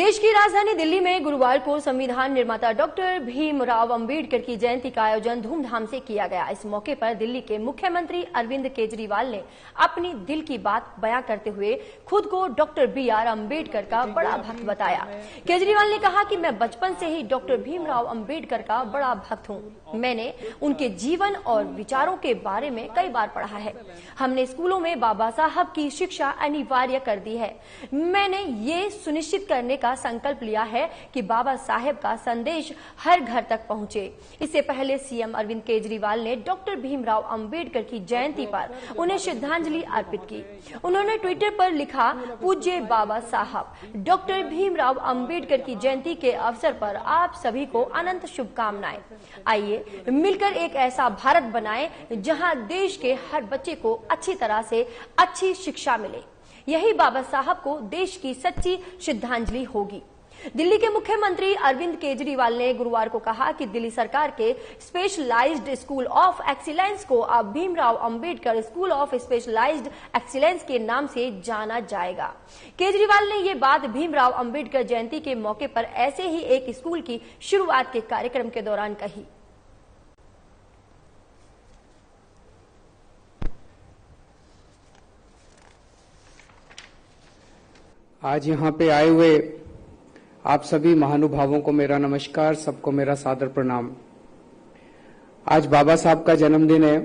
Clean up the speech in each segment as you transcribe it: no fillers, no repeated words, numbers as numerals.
देश की राजधानी दिल्ली में गुरुवार को संविधान निर्माता डॉक्टर भीमराव अंबेडकर की जयंती का आयोजन धूमधाम से किया गया। इस मौके पर दिल्ली के मुख्यमंत्री अरविंद केजरीवाल ने अपनी दिल की बात बयां करते हुए खुद को डॉक्टर BR अम्बेडकर का बड़ा भक्त बताया। केजरीवाल ने कहा कि मैं बचपन से ही डॉक्टर भीमराव अम्बेडकर का बड़ा भक्त हूं। मैंने उनके जीवन और विचारों के बारे में कई बार पढ़ा है। हमने स्कूलों में बाबा साहब की शिक्षा अनिवार्य कर दी है। मैंने ये सुनिश्चित करने का संकल्प लिया है कि बाबा साहेब का संदेश हर घर तक पहुंचे। इससे पहले सीएम अरविंद केजरीवाल ने डॉक्टर भीमराव अंबेडकर की जयंती पर उन्हें श्रद्धांजलि अर्पित की। उन्होंने ट्विटर पर लिखा, पूज्य बाबा साहब, डॉक्टर भीमराव अंबेडकर की जयंती के अवसर पर आप सभी को अनंत शुभकामनाएं। आइए मिलकर एक ऐसा भारत बनाएं जहां देश के हर बच्चे को अच्छी तरह से अच्छी शिक्षा मिले। यही बाबा साहब को देश की सच्ची श्रद्धांजलि होगी। दिल्ली के मुख्यमंत्री अरविंद केजरीवाल ने गुरुवार को कहा कि दिल्ली सरकार के स्पेशलाइज्ड स्कूल ऑफ एक्सीलेंस को अब Bhimrao Ambedkar school of specialised excellence के नाम से जाना जाएगा। केजरीवाल ने ये बात भीमराव अंबेडकर जयंती के मौके पर ऐसे ही एक स्कूल की शुरुआत के कार्यक्रम के दौरान कही। आज यहाँ पे आए हुए आप सभी महानुभावों को मेरा नमस्कार, सबको मेरा सादर प्रणाम। आज बाबा साहब का जन्मदिन है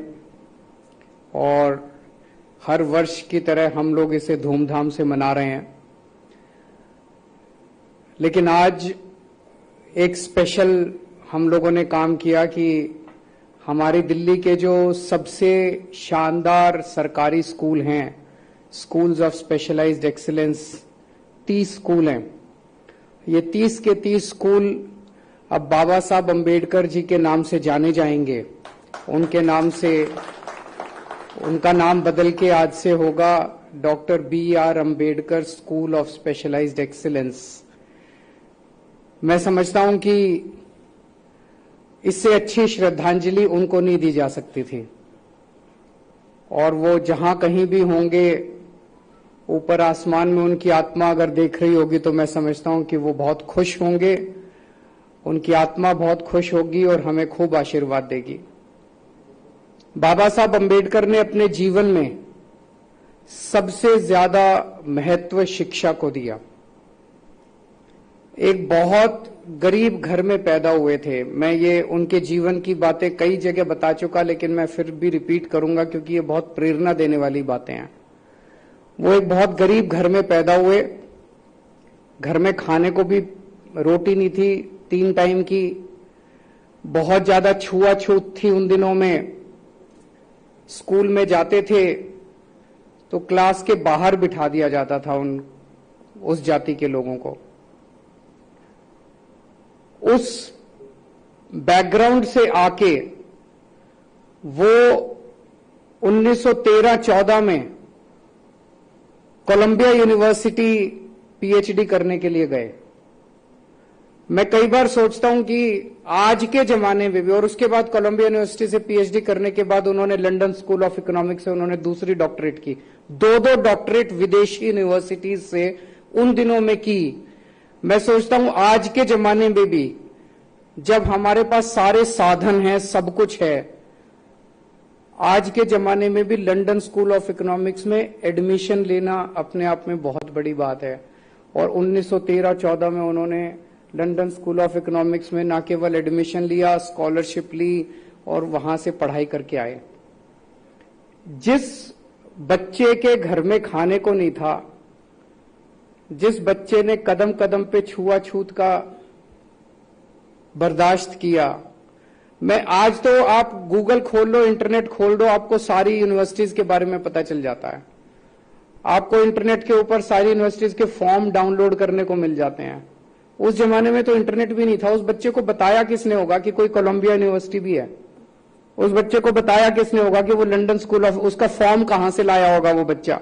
और हर वर्ष की तरह हम लोग इसे धूमधाम से मना रहे हैं, लेकिन आज एक स्पेशल हम लोगों ने काम किया कि हमारी दिल्ली के जो सबसे शानदार सरकारी स्कूल हैं, schools of specialised excellence, 30 school हैं। ये 30 के 30 स्कूल अब बाबा साहब अंबेडकर जी के नाम से जाने जाएंगे। उनके नाम से, उनका नाम बदल के आज से होगा doctor BR Ambedkar school of specialised excellence. मैं समझता हूं कि इससे अच्छी श्रद्धांजलि उनको नहीं दी जा सकती थी, और वो जहां कहीं भी होंगे, ऊपर आसमान में उनकी आत्मा अगर देख रही होगी तो मैं समझता हूं कि वो बहुत खुश होंगे, उनकी आत्मा बहुत खुश होगी और हमें खूब आशीर्वाद देगी। बाबा साहब अंबेडकर ने अपने जीवन में सबसे ज्यादा महत्व शिक्षा को दिया। एक बहुत गरीब घर में पैदा हुए थे। मैं ये उनके जीवन की बातें कई जगह बता चुका, लेकिन मैं फिर भी रिपीट करूंगा क्योंकि ये बहुत प्रेरणा देने वाली बातें हैं। वो एक बहुत गरीब घर में पैदा हुए। घर में खाने को भी रोटी नहीं थी 3 टाइम की। बहुत ज्यादा छुआछूत थी उन दिनों में। स्कूल में जाते थे तो क्लास के बाहर बिठा दिया जाता था उस जाति के लोगों को। उस बैकग्राउंड से आके वो 1913-14 में कोलंबिया यूनिवर्सिटी PhD करने के लिए गए। मैं कई बार सोचता हूं कि आज के जमाने में भी, और उसके बाद कोलंबिया यूनिवर्सिटी से PhD करने के बाद उन्होंने लंदन स्कूल ऑफ इकोनॉमिक्स से उन्होंने दूसरी डॉक्टरेट की। 2-2 डॉक्टरेट विदेशी यूनिवर्सिटीज से उन दिनों में की। मैं सोचता हूं आज के जमाने में भी, जब हमारे पास सारे साधन हैं, सब कुछ है, आज के जमाने में भी लंदन स्कूल ऑफ इकोनॉमिक्स में एडमिशन लेना अपने आप में बहुत बड़ी बात है। और 1913-14 में उन्होंने लंदन स्कूल ऑफ इकोनॉमिक्स में न केवल एडमिशन लिया, स्कॉलरशिप ली और वहां से पढ़ाई करके आए। जिस बच्चे के घर में खाने को नहीं था, जिस बच्चे ने कदम कदम पे छुआछूत का बर्दाश्त किया, मैं आज तो आप गूगल खोल लो, इंटरनेट खोल दो, आपको सारी यूनिवर्सिटीज के बारे में पता चल जाता है। आपको इंटरनेट के ऊपर सारी यूनिवर्सिटीज के फॉर्म डाउनलोड करने को मिल जाते हैं। उस जमाने में तो इंटरनेट भी नहीं था। उस बच्चे को बताया किसने होगा कि कोई कोलंबिया यूनिवर्सिटी भी है? उस बच्चे को बताया किसने होगा कि वो लंदन स्कूल ऑफ, उसका फॉर्म कहां से लाया होगा वो बच्चा?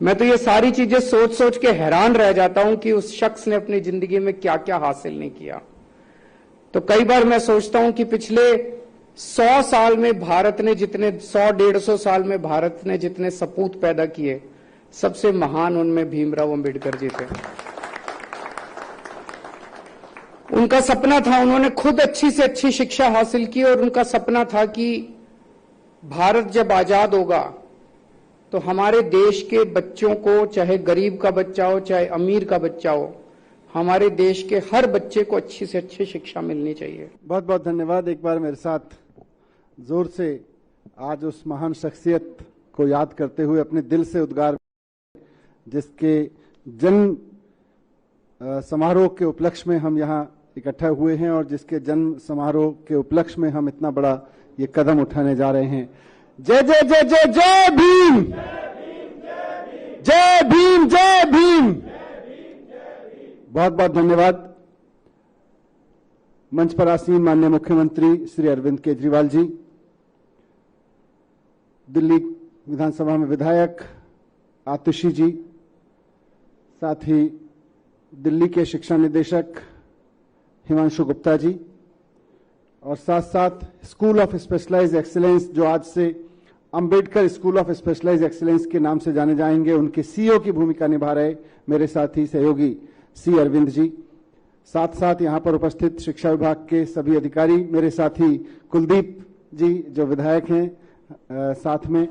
मैं तो ये सारी चीजें सोच सोच के हैरान रह जाता हूं कि उस शख्स ने अपनी जिंदगी में क्या क्या हासिल नहीं किया। तो कई बार मैं सोचता हूं कि पिछले 100 साल में भारत ने जितने 100-150 साल में भारत ने जितने सपूत पैदा किए, सबसे महान उनमें भीमराव अंबेडकर जी थे। उनका सपना था, उन्होंने खुद अच्छी से अच्छी शिक्षा हासिल की और उनका सपना था कि भारत जब आजाद होगा तो हमारे देश के बच्चों को, चाहे गरीब का बच्चा हो चाहे अमीर का बच्चा हो, हमारे देश के हर बच्चे को अच्छी से अच्छी शिक्षा मिलनी चाहिए। बहुत बहुत धन्यवाद। एक बार मेरे साथ जोर से आज उस महान शख्सियत को याद करते हुए अपने दिल से उद्गार, जिसके जन्म समारोह के उपलक्ष्य में हम यहाँ इकट्ठा हुए हैं और जिसके जन्म समारोह के उपलक्ष्य में हम इतना बड़ा ये कदम उठाने जा रहे हैं। जय जय जय जय जय भीम, जय भीम, जय भीम। बहुत बहुत धन्यवाद। मंच पर आसीन माननीय मुख्यमंत्री श्री अरविंद केजरीवाल जी, दिल्ली विधानसभा में विधायक आतिशी जी, साथ ही दिल्ली के शिक्षा निदेशक हिमांशु गुप्ता जी, और साथ साथ स्कूल ऑफ स्पेशलाइज्ड एक्सीलेंस जो आज से Ambedkar school of specialised excellence के नाम से जाने जाएंगे, उनके सीईओ की भूमिका निभा रहे मेरे साथी सहयोगी सी अरविंद जी, साथ साथ यहां पर उपस्थित शिक्षा विभाग के सभी अधिकारी, मेरे साथी कुलदीप जी जो विधायक हैं साथ में,